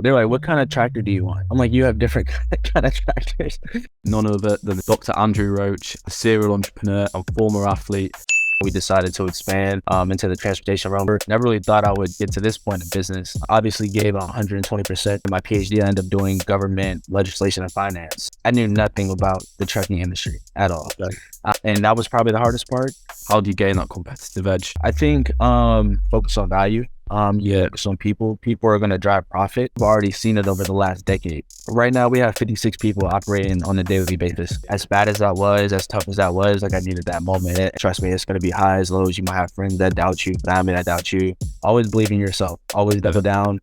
They're like, what kind of tractor do you want? I'm like, you have different kind of tractors. None other than Dr. Andrew Roach, a serial entrepreneur and former athlete. We decided to expand into the transportation realm. Never really thought I would get to this point in business. Obviously gave 120% in my PhD. I ended up doing government, legislation, and finance. I knew nothing about the trucking industry at all. And that was probably the hardest part. How do you gain that competitive edge? I think focus on value. Focus on people. People are going to drive profit. We've already seen it over the last decade. Right now, we have 56 people operating on a daily basis. As bad as that was, as tough as that was, like I needed that moment. Trust me, it's going to be highs, lows. You might have friends that doubt you, family that doubt you. Always believe in yourself. Always double down.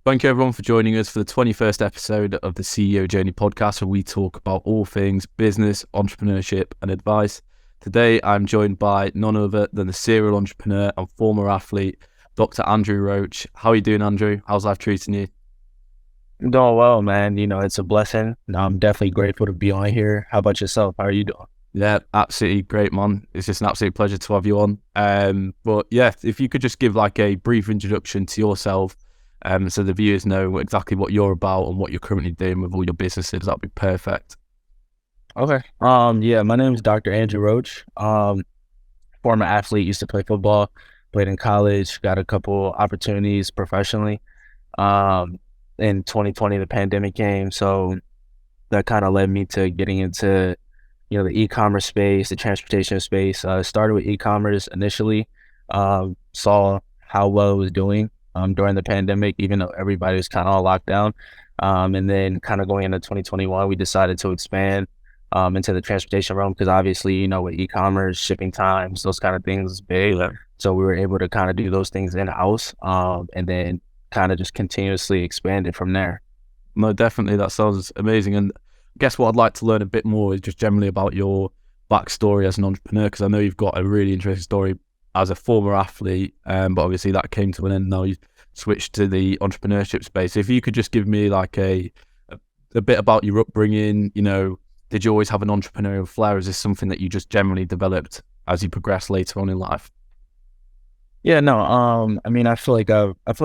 Thank you everyone for joining us for the 21st episode of the CEO Journey podcast, where we talk about all things business, entrepreneurship and advice. Today, I'm joined by none other than the serial entrepreneur and former athlete, Dr. Andrew Roach. How are you doing, Andrew? How's life treating you? I'm doing well, man. You know, it's a blessing. I'm definitely grateful to be on here. How about yourself? How are you doing? Yeah, absolutely great, man. It's just an absolute pleasure to have you on. But yeah, if you could just give like a brief introduction to yourself, so the viewers know exactly what you're about and what you're currently doing with all your businesses, that'd be perfect. Okay. My name is Dr. Andrew Roach. Former athlete, used to play football, played in college, got a couple opportunities professionally. In 2020, the pandemic came, so that kind of led me to getting into, the e-commerce space, the transportation space. Started with e-commerce initially, saw how well it was doing during the pandemic, even though everybody was kind of all locked down. And then kind of going into 2021, we decided to expand into the transportation realm because obviously, with e-commerce, shipping times, those kind of things is big. So we were able to kind of do those things in-house and then kind of just continuously expand it from there. No, definitely. That sounds amazing. And I guess what I'd like to learn a bit more is just generally about your backstory as an entrepreneur, because I know you've got a really interesting story as a former athlete, but obviously that came to an end. Now you switched to the entrepreneurship space. If you could just give me like a bit about your upbringing, did you always have an entrepreneurial flair? Is this something that you just generally developed as you progressed later on in life? Yeah, no. I feel like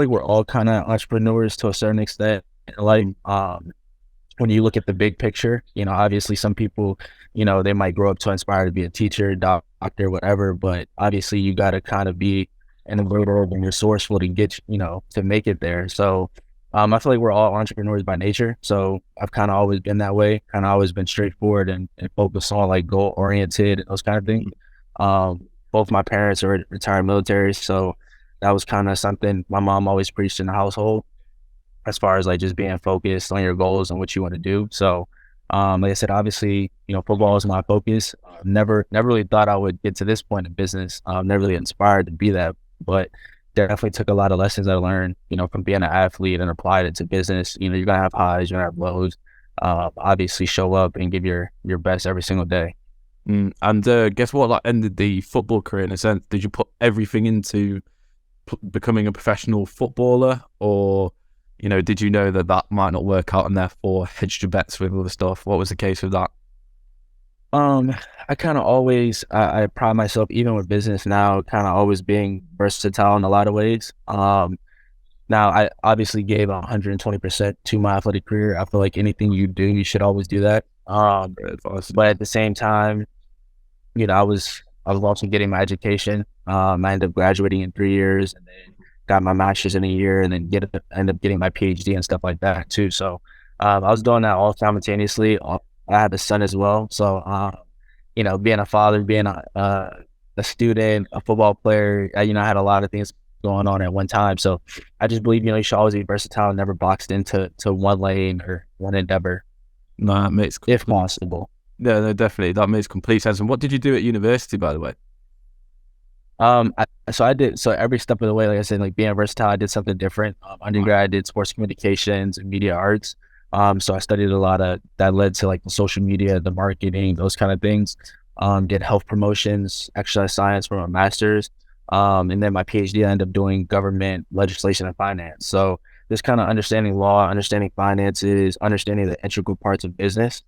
we're all kind of entrepreneurs to a certain extent. Like, when you look at the big picture, obviously some people, they might grow up to inspire to be a teacher, doctor, whatever. But obviously, you got to kind of be innovative and resourceful to get, to make it there. So, I feel like we're all entrepreneurs by nature. So I've kind of always been that way. Kind of always been straightforward and focused on like goal oriented and those kind of things. Both my parents are retired military, so that was kind of something my mom always preached in the household as far as like just being focused on your goals and what you want to do. So, like I said, obviously, football is my focus. Never really thought I would get to this point in business. Never really inspired to be that, but definitely took a lot of lessons I learned, from being an athlete and applied it to business. You're going to have highs, you're going to have lows. Obviously show up and give your best every single day. And guess what? Like ended the football career in a sense. Did you put everything into becoming a professional footballer, or did you know that might not work out and therefore hedged your bets with other stuff? What was the case with that? I kind of always I pride myself, even with business now, kind of always being versatile in a lot of ways. Now I obviously gave 120% to my athletic career. I feel like anything you do, you should always do that. But at the same time, I was also getting my education. I ended up graduating in 3 years and then got my master's in a year and then end up getting my PhD and stuff like that too. So I was doing that all simultaneously. I have a son as well. So, being a father, being a student, a football player, I had a lot of things going on at one time. So I just believe, you should always be versatile and never boxed into one lane or one endeavor. No, that makes if possible. Yeah, no, definitely. That makes complete sense. And what did you do at university, by the way? So every step of the way, like I said, like being versatile, I did something different. Undergrad, I did sports communications and media arts. So I studied a lot of that led to like the social media, the marketing, those kind of things. Did health promotions, exercise science for my master's. And then my PhD, I ended up doing government, legislation, and finance. So this kind of understanding law, understanding finances, understanding the integral parts of business,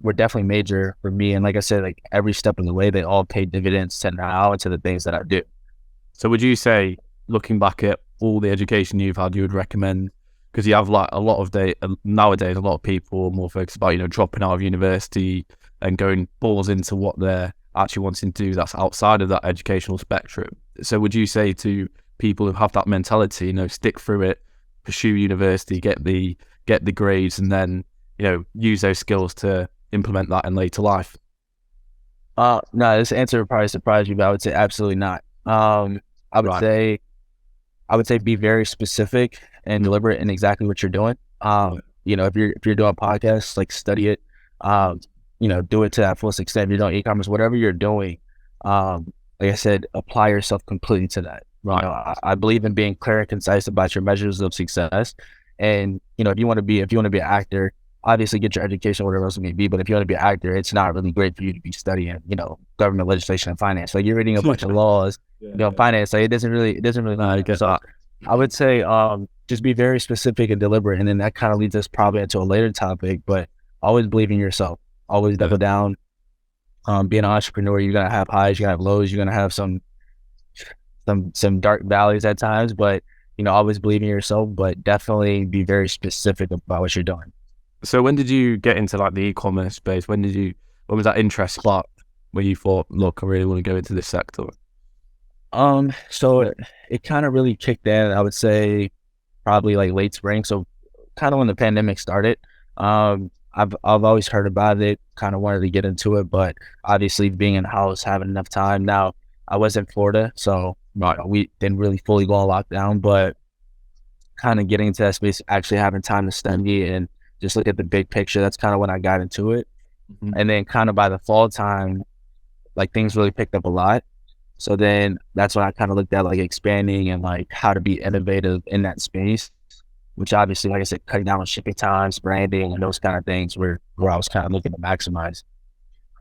were definitely major for me. And like I said, like every step of the way, they all pay dividends to now and to the things that I do. So would you say, looking back at all the education you've had, you would recommend because you have like a lot of nowadays, a lot of people are more focused about, dropping out of university and going balls into what they're actually wanting to do that's outside of that educational spectrum. So would you say to people who have that mentality, stick through it, pursue university, get the grades, and then, use those skills to implement that in later life? No, this answer would probably surprise you, but I would say absolutely not. I would Right. say be very specific and deliberate in exactly what you're doing. If you're doing podcasts, like study it, do it to that fullest extent. If you're doing e-commerce, whatever you're doing, like I said, apply yourself completely to that. Right. I believe in being clear and concise about your measures of success. And, if you want to be an actor, obviously get your education, whatever else it may be. But if you want to be an actor, it's not really great for you to be studying, government legislation and finance. Like you're reading a bunch of laws, finance. Like it doesn't really matter. So I would say, just be very specific and deliberate. And then that kind of leads us probably into a later topic, but always believe in yourself, always double down. Being an entrepreneur, you're going to have highs, you're going to have lows, you're going to have some dark valleys at times, but, always believe in yourself, but definitely be very specific about what you're doing. So when did you get into like the e-commerce space? When was that interest sparked where you thought, look, I really want to go into this sector? So it kind of really kicked in, I would say probably like late spring. So kind of when the pandemic started, I've always heard about it, kind of wanted to get into it, but obviously being in the house, having enough time. Now I was in Florida, so we didn't really fully go on lockdown, but kind of getting into that space, actually having time to study and just look at the big picture. That's kind of when I got into it. Mm-hmm. And then kind of by the fall time, like things really picked up a lot. So then that's when I kind of looked at like expanding and like how to be innovative in that space, which obviously, like I said, cutting down on shipping times, branding, and those kind of things where I was kind of looking to maximize.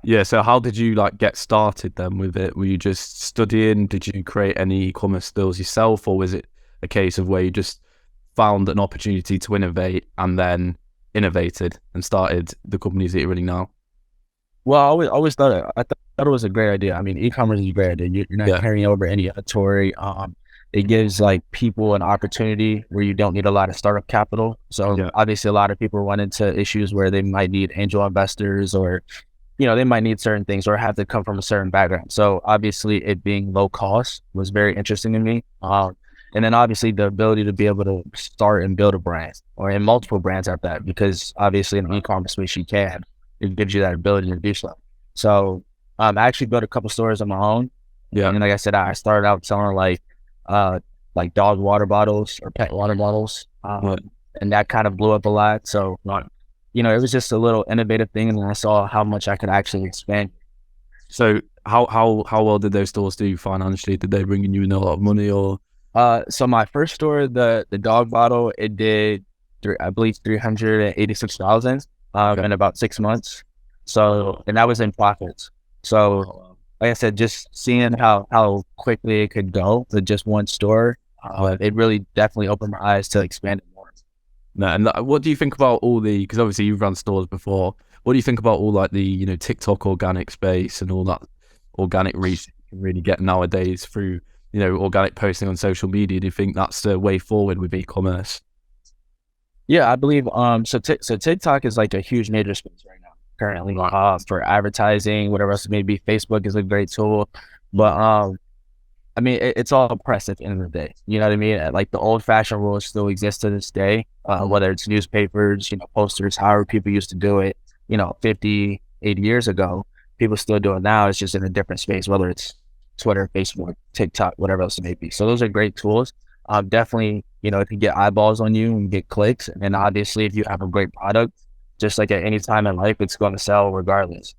Yeah. So how did you like get started then with it? Were you just studying? Did you create any e-commerce skills yourself, or was it a case of where you just found an opportunity to innovate and then innovated and started the companies that you're running now? Well, I always thought it was a great idea. I mean, e-commerce is a great idea. You're not carrying over any inventory. It gives like people an opportunity where you don't need a lot of startup capital. So obviously a lot of people run into issues where they might need angel investors or, they might need certain things or have to come from a certain background. So obviously it being low cost was very interesting to me. And then obviously the ability to be able to start and build a brand or in multiple brands at that, because obviously in the e-commerce space you can. It gives you that ability to do so. So I actually built a couple stores on my own. Yeah. And like I said, I started out selling like dog water bottles or pet water bottles. And that kind of blew up a lot. So, it was just a little innovative thing. And then I saw how much I could actually expand. So how well did those stores do financially? Did they bring you in a lot of money or? So my first store, the dog bottle, it did, I believe, $386,000 in about 6 months. So, and that was in profits. So, like I said, just seeing how quickly it could go to just one store, it really definitely opened my eyes to expand it more. No, and what do you think about all the? Because obviously you've run stores before. What do you think about all like the TikTok organic space and all that organic reach you can really get nowadays through organic posting on social media? Do you think that's the way forward with e-commerce? Yeah, I believe so TikTok is like a huge major space right now currently for advertising, whatever else it may be. Facebook is a great tool, but I mean it's all press at the end of the day. You know what I mean? Like the old fashioned rules still exist to this day, whether it's newspapers, posters, however people used to do it, 50, 80 years ago, people still do it now. It's just in a different space, whether it's Twitter, Facebook, TikTok, whatever else it may be. So those are great tools. Definitely, it can get eyeballs on you and get clicks. And then obviously if you have a great product, just like at any time in life, it's going to sell regardless.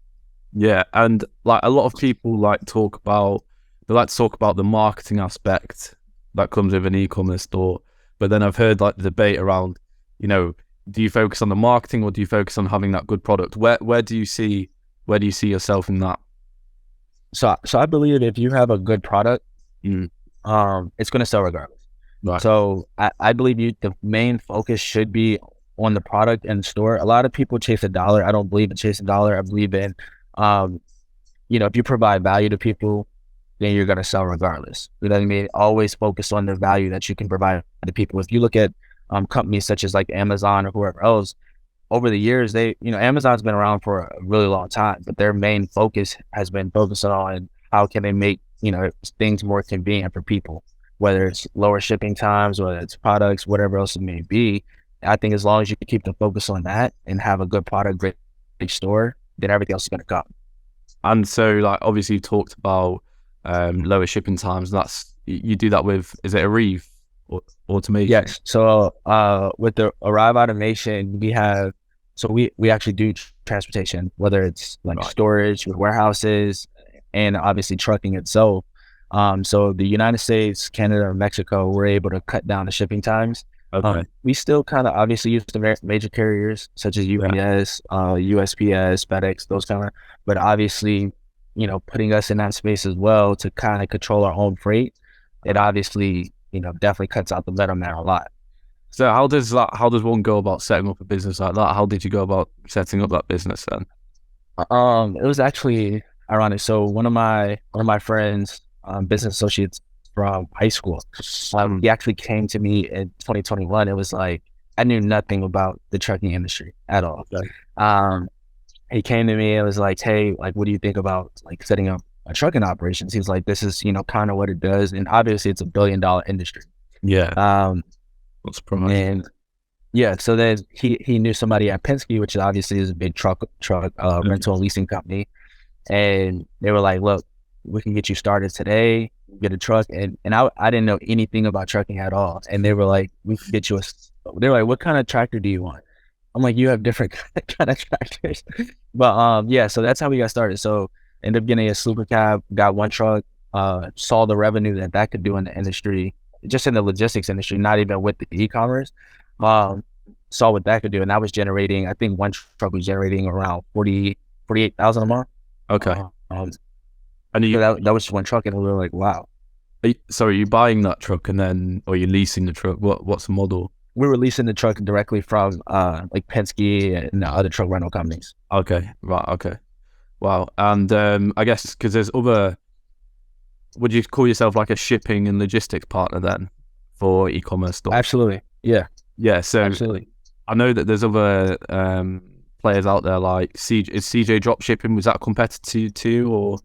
Yeah. And like a lot of people like to talk about the marketing aspect that comes with an e-commerce store. But then I've heard like the debate around, do you focus on the marketing or do you focus on having that good product? Where do you see yourself in that? So I believe if you have a good product, it's going to sell regardless. Right. So I believe the main focus should be on the product and the store. A lot of people chase a dollar. I don't believe in chasing a dollar. I believe in, if you provide value to people, then you're going to sell regardless. You know what I mean? Always focus on the value that you can provide to people. If you look at companies such as like Amazon or whoever else, over the years, Amazon's been around for a really long time, but their main focus has been focusing on how can they make, things more convenient for people, whether it's lower shipping times, whether it's products, whatever else it may be. I think as long as you keep the focus on that and have a good product, great store, then everything else is going to come. And so, like, obviously, you talked about lower shipping times. And you do that with, is it Arrive or automation? Yes. So with the Arrive automation, we actually do transportation, whether it's like storage with warehouses and obviously trucking itself. So the United States, Canada, and Mexico, we're able to cut down the shipping times. Okay. We still kind of obviously use the major carriers such as UPS, USPS, FedEx, those kind of, but obviously, putting us in that space as well to kind of control our own freight, it obviously, definitely cuts out the middleman a lot. So how does one go about setting up a business like that? How did you go about setting up that business then? It was actually ironic. So one of my friends, business associates from high school, he actually came to me in 2021. It was like, I knew nothing about the trucking industry at all. Okay. He came to me and was like, hey, like, what do you think about like setting up a trucking operations? He's like, this is, kind of what it does. And obviously it's $1 billion industry. Yeah. What's promotion? And yeah, so then he knew somebody at Penske, which obviously is a big truck rental and leasing company. And they were like, look, we can get you started today, get a truck. And I didn't know anything about trucking at all. And they were like, we can get you they're like, what kind of tractor do you want? I'm like, you have different kind of tractors. But yeah, so that's how we got started. So ended up getting a sleeper cab, got one truck, saw the revenue that could do in the industry, just in the logistics industry, not even with the e-commerce. Saw what that could do. And that was generating, I think one truck was generating around 48,000 a month. Okay. And so that was just one truck, and we were like, wow. So are you buying that truck or you're leasing the truck? What's the model? We were leasing the truck directly from like Penske and other truck rental companies. Okay. Right. Okay. Wow. And I guess because there's would you call yourself like a shipping and logistics partner then for e-commerce stores? Absolutely. Yeah. Yeah. So absolutely. I know that there's other players out there like is CJ Dropshipping. Was that a competitor to you or?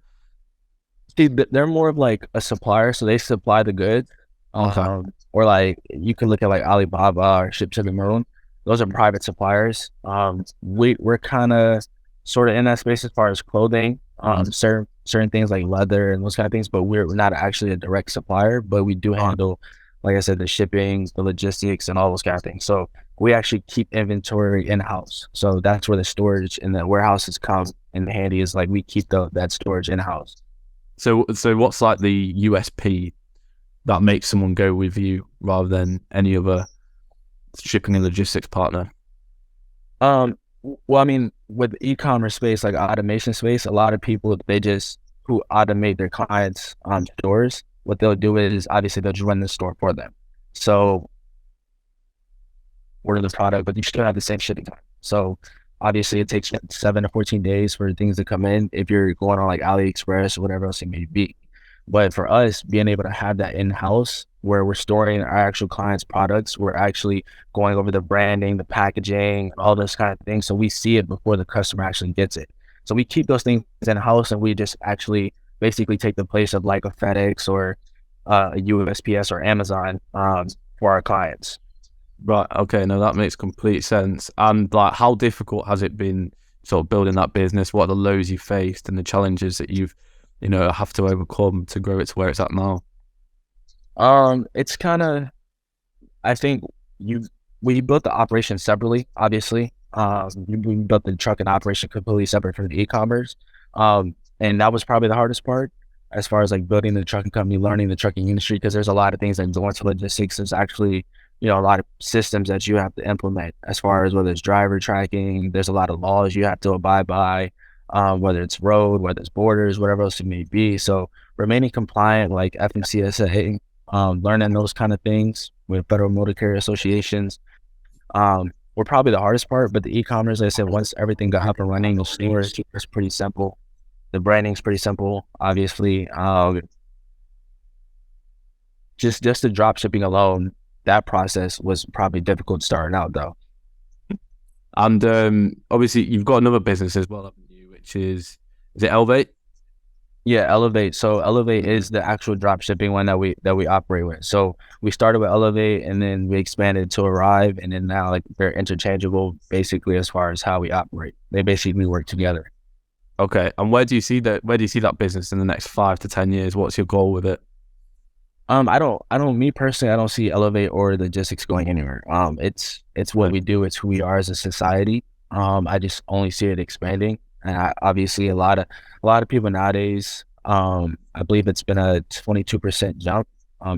See, they're more of like a supplier, so they supply the goods. Okay. Or like you can look at like Alibaba or Ship to the Moon. Those are private suppliers. We're kind of sort of in that space as far as clothing, certain things like leather and those kind of things, but we're not actually a direct supplier, but we do handle, like I said, the shipping, the logistics, and all those kind of things. So we actually keep inventory in-house. So that's where the storage and the warehouses come in handy, is like we keep that storage in-house. So what's like the USP that makes someone go with you rather than any other shipping and logistics partner? Well, I mean, with the e-commerce space, like automation space, a lot of people, who automate their clients' stores, what they'll do is obviously they'll just run the store for them. So order the product, but you still have the same shipping time. So obviously it takes 7 to 14 days for things to come in if you're going on like AliExpress or whatever else it may be. But for us, being able to have that in-house where we're storing our actual clients' products, we're actually going over the branding, the packaging, all those kind of things. So we see it before the customer actually gets it. So we keep those things in-house, and we just actually basically take the place of like a FedEx or a USPS or Amazon for our clients. Right. Okay. No, that makes complete sense. And like, how difficult has it been sort of building that business? What are the lows you faced and the challenges that you've, have to overcome to grow it to where it's at now? It's kind of, I think we built the operation separately, obviously. We built the trucking operation completely separate from the e-commerce. And that was probably the hardest part as far as like building the trucking company, learning the trucking industry, because there's a lot of things that go into logistics. There's actually, a lot of systems that you have to implement as far as whether it's driver tracking. There's a lot of laws you have to abide by, whether it's road, whether it's borders, whatever else it may be. So remaining compliant, like FMCSA, learning those kind of things with Federal Motor Carrier Associations, were probably the hardest part. But the e-commerce, like I said, once everything got up and running, the stores is pretty simple. The branding's pretty simple, obviously. Just the drop shipping alone, that process was probably difficult starting out though. And obviously, you've got another business as well, haven't you? Which is it Elevate? Yeah, Elevate. So Elevate is the actual drop shipping one that we operate with. So we started with Elevate and then we expanded to Arrive, and then now like they're interchangeable basically as far as how we operate. They basically work together. Okay. And where do you see that business in the next 5 to 10 years? What's your goal with it? Me personally, I don't see Elevate or logistics going anywhere. It's what we do. It's who we are as a society. I just only see it expanding. And obviously a lot of people nowadays, I believe it's been a 22% jump,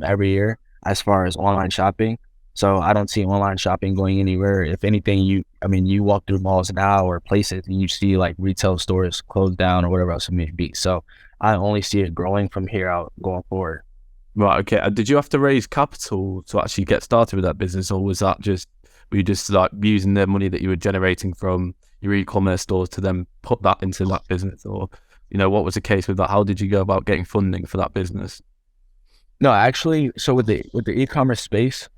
every year as far as online shopping. So I don't see online shopping going anywhere. If anything, you walk through malls now or places and you see like retail stores closed down or whatever else it may be. So I only see it growing from here out going forward. Right. Okay. Did you have to raise capital to actually get started with that business, or were you just like using the money that you were generating from your e-commerce stores to then put that into that business, or what was the case with that? How did you go about getting funding for that business? No, actually, so with the e-commerce space,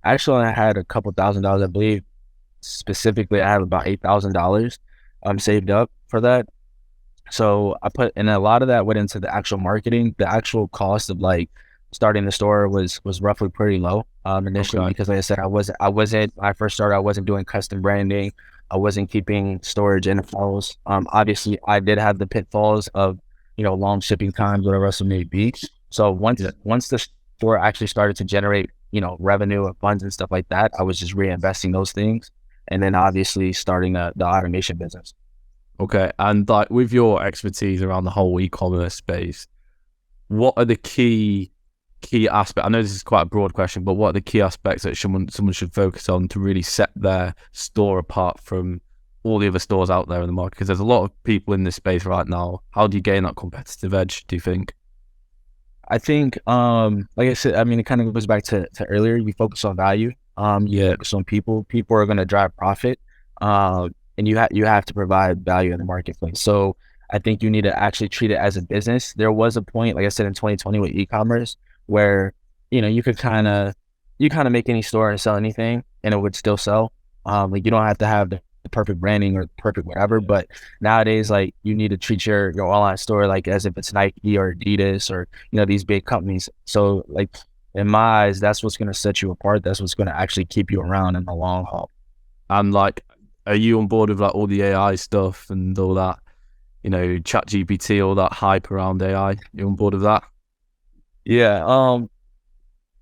actually I had a couple $1,000s, I believe. Specifically, I have about $8,000 saved up for that. So I put, and a lot of that went into the actual marketing. The actual cost of like starting the store was roughly pretty low initially, Okay. because like I said, I wasn't when I first started, I wasn't doing custom branding. I wasn't keeping storage in files. Obviously I did have the pitfalls of, long shipping times, whatever else it may be. So Yeah. once the store actually started to generate, revenue and funds and stuff like that, I was just reinvesting those things. And then obviously starting the automation business. Okay. And like with your expertise around the whole e-commerce space, what are the key aspects? I know this is quite a broad question, but what are the key aspects that someone should focus on to really set their store apart from all the other stores out there in the market? Because there's a lot of people in this space right now. How do you gain that competitive edge, do you think? I think, like I said, it kind of goes back to earlier. You focus on value. You Yeah. focus on people. People are going to drive profit. And you have to provide value in the marketplace. So I think you need to actually treat it as a business. There was a point, like I said, in 2020 with e-commerce, where you kind of make any store and sell anything, and it would still sell. Like you don't have to have the perfect branding or perfect whatever, but nowadays, like you need to treat your online store like as if it's Nike or Adidas or these big companies. So like in my eyes, that's what's going to set you apart. That's what's going to actually keep you around in the long haul. And like, are you on board with like all the AI stuff and all that, chat GPT, all that hype around AI? You on board with that? Yeah.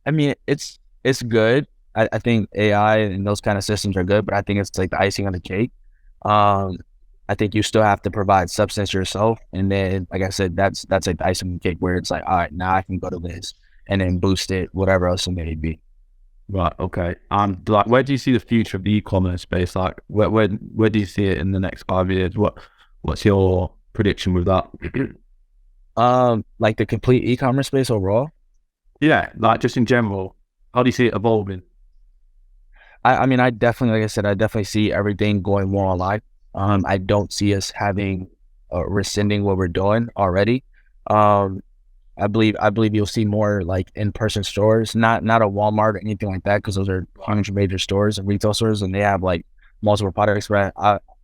It's good. I think AI and those kind of systems are good, but I think it's like the icing on the cake. Um, I think you still have to provide substance yourself, and then, like I said, that's like the icing on the cake where it's like, all right, now I can go to this and then boost it, whatever else it may be. Right. Okay. And like, where do you see the future of the e-commerce space? Like, where do you see it in the next 5 years? What's your prediction with that? Like the complete e-commerce space overall. Yeah, like just in general, how do you see it evolving? I definitely, like I said, I definitely see everything going more online. I don't see us having rescinding what we're doing already. Um, I believe you'll see more like in-person stores, not a Walmart or anything like that, because those are huge major stores and retail stores, and they have like multiple products. But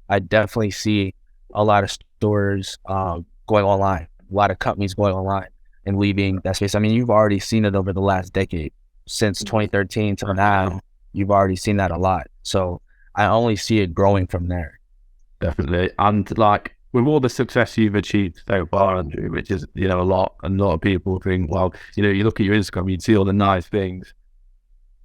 I definitely see a lot of stores going online, a lot of companies going online and leaving that space. You've already seen it over the last decade, since 2013 to now. You've already seen that a lot. So I only see it growing from there. Definitely. And like with all the success you've achieved so far, Andrew, which is, a lot, and a lot of people think, well, you look at your Instagram, you see all the nice things.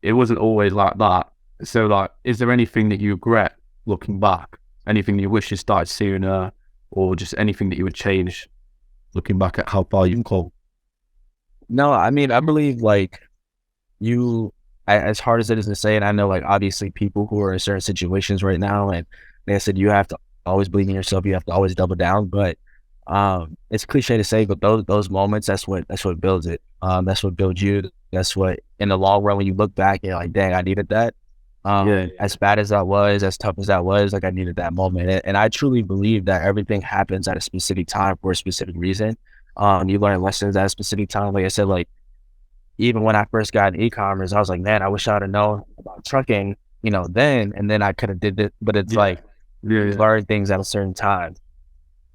It wasn't always like that. So like, is there anything that you regret looking back? Anything you wish you started sooner, or just anything that you would change looking back at how far you've come? No, I believe like as hard as it is to say, and I know like obviously people who are in certain situations right now, and like I said, you have to always believe in yourself. You have to always double down. But it's cliche to say, but those moments, that's what builds it. That's what builds you. That's what in the long run, when you look back, you're like, dang, I needed that. Yeah. As bad as that was, as tough as that was, like I needed that moment. And I truly believe that everything happens at a specific time for a specific reason. You learn lessons at a specific time. Like I said, like even when I first got in e-commerce, I was like, man, I wish I'd have known about trucking, then, and then I could have did it. But it's Yeah. like, Yeah, you yeah. learn things at a certain time.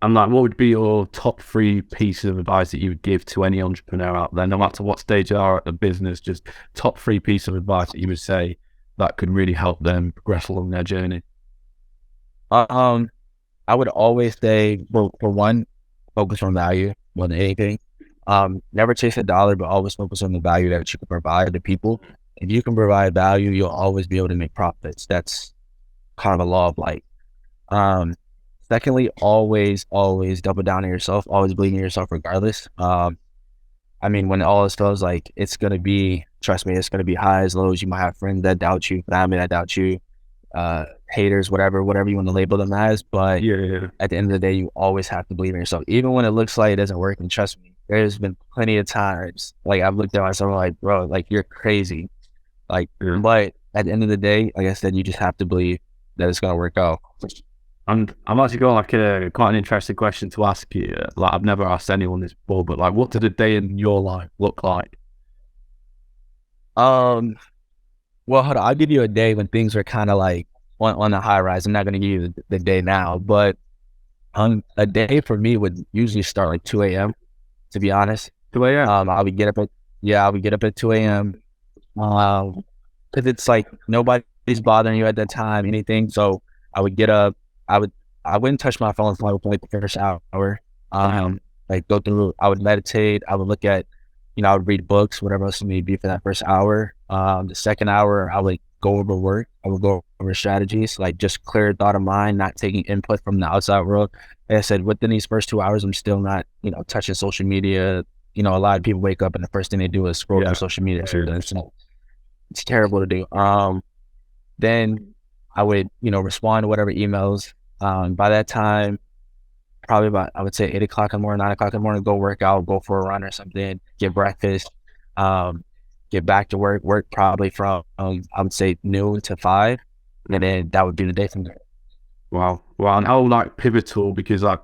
And like, what would be your top 3 pieces of advice that you would give to any entrepreneur out there, no matter what stage they are at the business? Just top 3 pieces of advice that you would say that could really help them progress along their journey. Um, I would always say, for one, focus on value more than anything. Never chase a dollar, but always focus on the value that you can provide to people. If you can provide value, you'll always be able to make profits. That's kind of a law of life. Um, Secondly, always double down on yourself. Always believe in yourself, regardless. I mean, when all this goes, like, it's gonna be, trust me, it's gonna be highs, lows. You might have friends that doubt you, family that doubt you, haters, whatever you want to label them as. But Yeah, yeah. at the end of the day, you always have to believe in yourself, even when it looks like it doesn't work. And trust me, there's been plenty of times like I've looked at myself like, bro, like, you're crazy. Like, Yeah. but at the end of the day, like I said, you just have to believe that it's gonna work out. And I'm actually got like quite an interesting question to ask you. Like, I've never asked anyone this before, but like, what did a day in your life look like? Um, well, hold on, I'll give you a day when things are kind of like on the high rise. I'm not gonna give you the day now, but a day for me would usually start like 2 a.m. to be honest. 2 a.m. I would get up at I would get up at 2 a.m. Because it's like nobody's bothering you at that time, anything. So I would get up. I would I wouldn't touch my phone until like the first hour. Like, go through. I would meditate. I would look at, I would read books, whatever else it may be for that first hour. The second hour, I would go over work. I would go over strategies, like just clear thought of mind, not taking input from the outside world. Like I said, within these first 2 hours, I'm still not, touching social media. A lot of people wake up and the first thing they do is scroll through social media. So it's terrible to do. Then I would, respond to whatever emails. By that time, probably about, I would say 8 o'clock in the morning, 9 o'clock in the morning, go work out, go for a run or something, get breakfast, get back to work probably from, I would say noon to 5. And then that would be the day from there. Wow. And how like pivotal, because like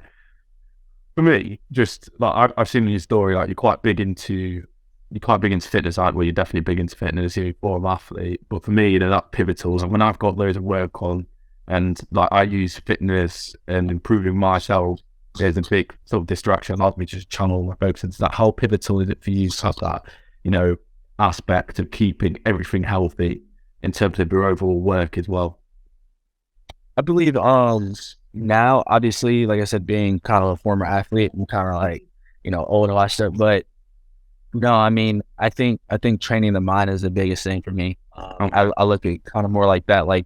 for me, just like I've seen in your story, like you're quite big into fitness, like, well, you're definitely big into fitness, you're a former athlete. But for me, that pivotal. And when I've got loads of work on, and like I use fitness and improving myself, there's a big sort of distraction. Allows me to just channel my focus into that. How pivotal is it for you to have that, aspect of keeping everything healthy in terms of your overall work as well? I believe now, obviously, like I said, being kind of a former athlete, I'm kind of like, old and washed up. But no, I mean, I think training the mind is the biggest thing for me. I look at kind of more like that. Like,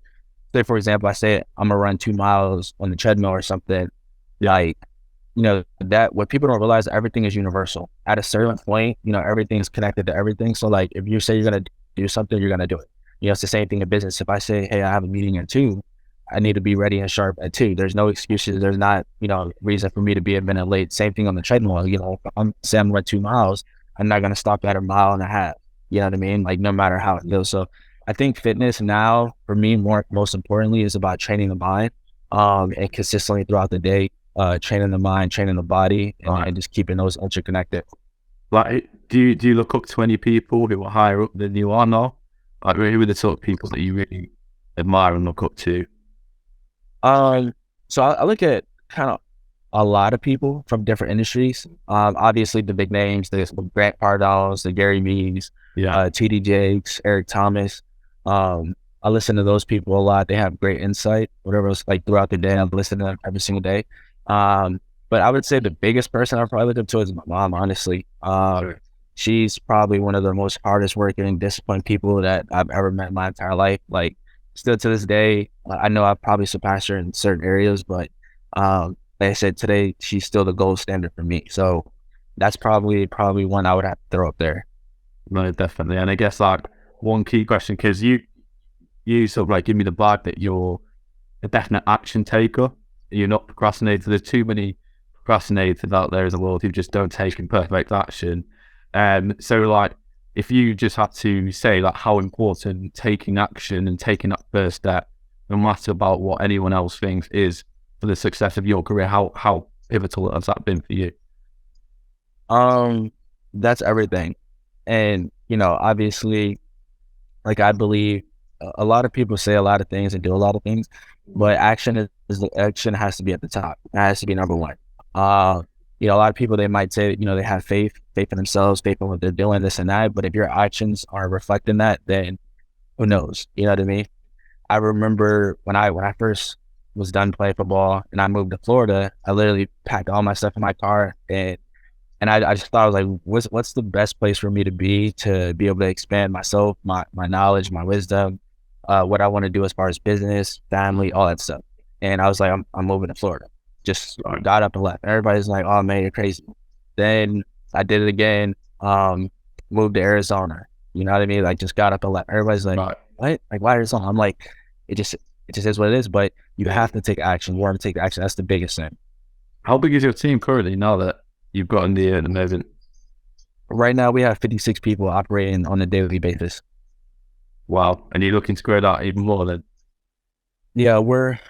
say for example, I say I'm gonna run 2 miles on the treadmill or something. Like, that what people don't realize, everything is universal. At a certain point, everything is connected to everything. So like, if you say you're gonna do something, you're gonna do it. It's the same thing in business. If I say, hey, I have a meeting at 2, I need to be ready and sharp at 2. There's no excuses. There's not, reason for me to be a minute late. Same thing on the treadmill. If I'm saying I'm run 2 miles, I'm not gonna stop at a mile and a half. You know what I mean? Like, no matter how it goes. So I think fitness now for me, most importantly, is about training the mind, and consistently throughout the day, training the mind, training the body, and just keeping those interconnected. Like, do you look up to any people who are higher up than you are now? Like, who are the sort of people that you really admire and look up to? So I look at kind of a lot of people from different industries. Obviously the big names, the Grant Cardalos, the Gary Vee's, TD Jakes, Eric Thomas. I listen to those people a lot. They have great insight, whatever else, like throughout the day. I listen to them every single day. But I would say the biggest person I probably look up to is my mom, honestly. Sure. She's probably one of the most hardest working, disciplined people that I've ever met in my entire life. Like, still to this day, I know I've probably surpassed her in certain areas, but like I said, today she's still the gold standard for me. So that's probably one I would have to throw up there. No, definitely. And I guess like one key question, because you sort of like give me the vibe that you're a definite action taker. You're not procrastinator. There's too many procrastinators out there in the world who just don't take imperfect action. So like, if you just had to say like how important taking action and taking that first step, no matter about what anyone else thinks, is for the success of your career, how pivotal has that been for you? That's everything. And obviously, like I believe a lot of people say a lot of things and do a lot of things, but is the action has to be at the top. It has to be number one. Uh, a lot of people they might say, they have faith in themselves, faith in what they're doing, this and that. But if your actions are reflecting that, then who knows? You know what I mean? I remember when I first was done playing football and I moved to Florida, I literally packed all my stuff in my car and I just thought I was like, what's the best place for me to be able to expand myself, my knowledge, my wisdom, what I want to do as far as business, family, all that stuff. And I was like, I'm moving to Florida. Just got up and left. Everybody's like, oh man, you're crazy. Then I did it again. Moved to Arizona. You know what I mean? Like just got up and left. Everybody's like, what? Like why Arizona? I'm like, it just is what it is. But you have to take action. You want to take action. That's the biggest thing. How big is your team currently now that you've got in the moment? Right now, we have 56 people operating on a daily basis. Wow. And you're looking to grow that even more then? Yeah,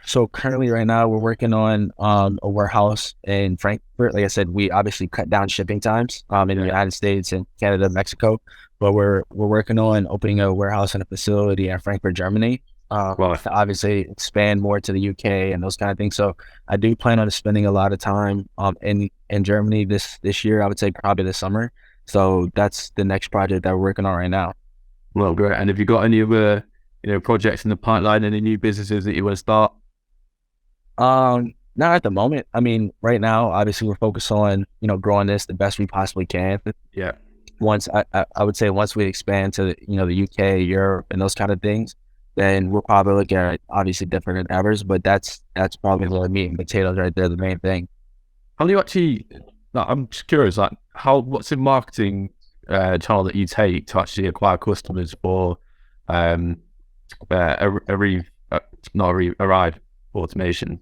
so currently right now we're working on a warehouse in Frankfurt. Like I said, we obviously cut down shipping times in the United States and Canada, Mexico, but we're working on opening a warehouse and a facility in Frankfurt, Germany. To obviously expand more to the UK and those kind of things. So I do plan on spending a lot of time in Germany this year. I would say probably this summer. So that's the next project that we're working on right now. Well, great. And have you got any other projects in the pipeline, any new businesses that you want to start? Not at the moment. I mean, right now, obviously we're focused on, growing this the best we possibly can. Yeah. Once I would say once we expand to, the UK, Europe and those kind of things, then we'll probably look at obviously different endeavors, but that's probably the meat and potatoes right there, the main thing. How do you actually, I'm just curious, like what's the marketing channel that you take to actually acquire customers for Arrive automation?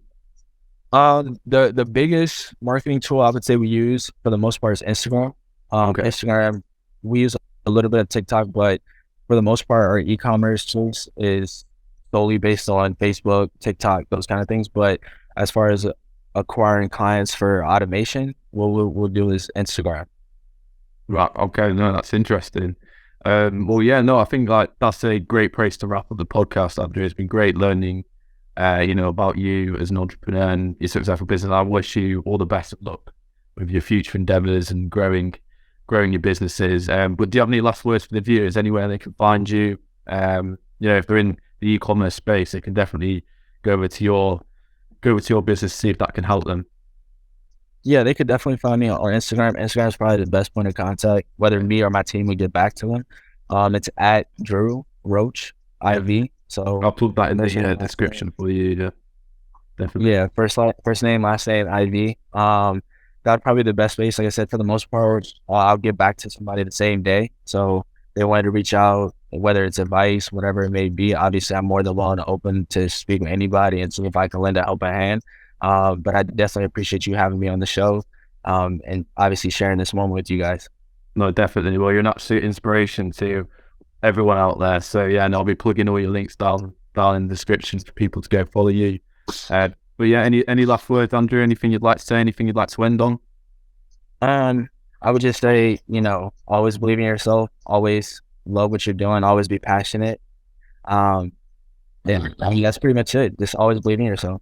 The biggest marketing tool I would say we use for the most part is Instagram. Instagram, we use a little bit of TikTok, but for the most part, our e-commerce tools is solely based on Facebook, TikTok, those kind of things. But as far as acquiring clients for automation, what we'll do is Instagram. Right. Okay. No, that's interesting. Well, yeah, no, I think like that's a great place to wrap up the podcast, Andrew. It's been great learning, about you as an entrepreneur and your successful business. I wish you all the best of luck with your future endeavors and growing your businesses. But do you have any last words for the viewers? Anywhere they can find you? If they're in the e-commerce space, they can definitely go over to your business, see if that can help them. Yeah, they could definitely find me on Instagram. Instagram is probably the best point of contact, whether me or my team would get back to them. It's at Drew Roach IV. So I'll put that in the description for you. Yeah, definitely. Yeah, first name, last name, IV. That's probably the best place. Like I said, for the most part, I'll get back to somebody the same day. So they wanted to reach out, whether it's advice, whatever it may be. Obviously, I'm more than willing to open to speak with anybody and see if I can lend a helping hand. But I definitely appreciate you having me on the show, and obviously sharing this moment with you guys. No, definitely. Well, you're an absolute inspiration to everyone out there. So yeah, and I'll be plugging all your links down in the descriptions for people to go follow you. But yeah, any last words, Andrew? Anything you'd like to say? Anything you'd like to end on? I would just say, always believe in yourself, always love what you're doing, always be passionate. And I mean, that's pretty much it. Just always believe in yourself.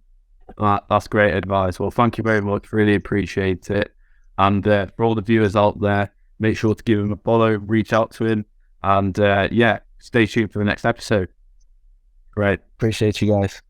That's great advice. Well, thank you very much. Really appreciate it. And for all the viewers out there, make sure to give him a follow, reach out to him, and stay tuned for the next episode. Great. Appreciate you guys.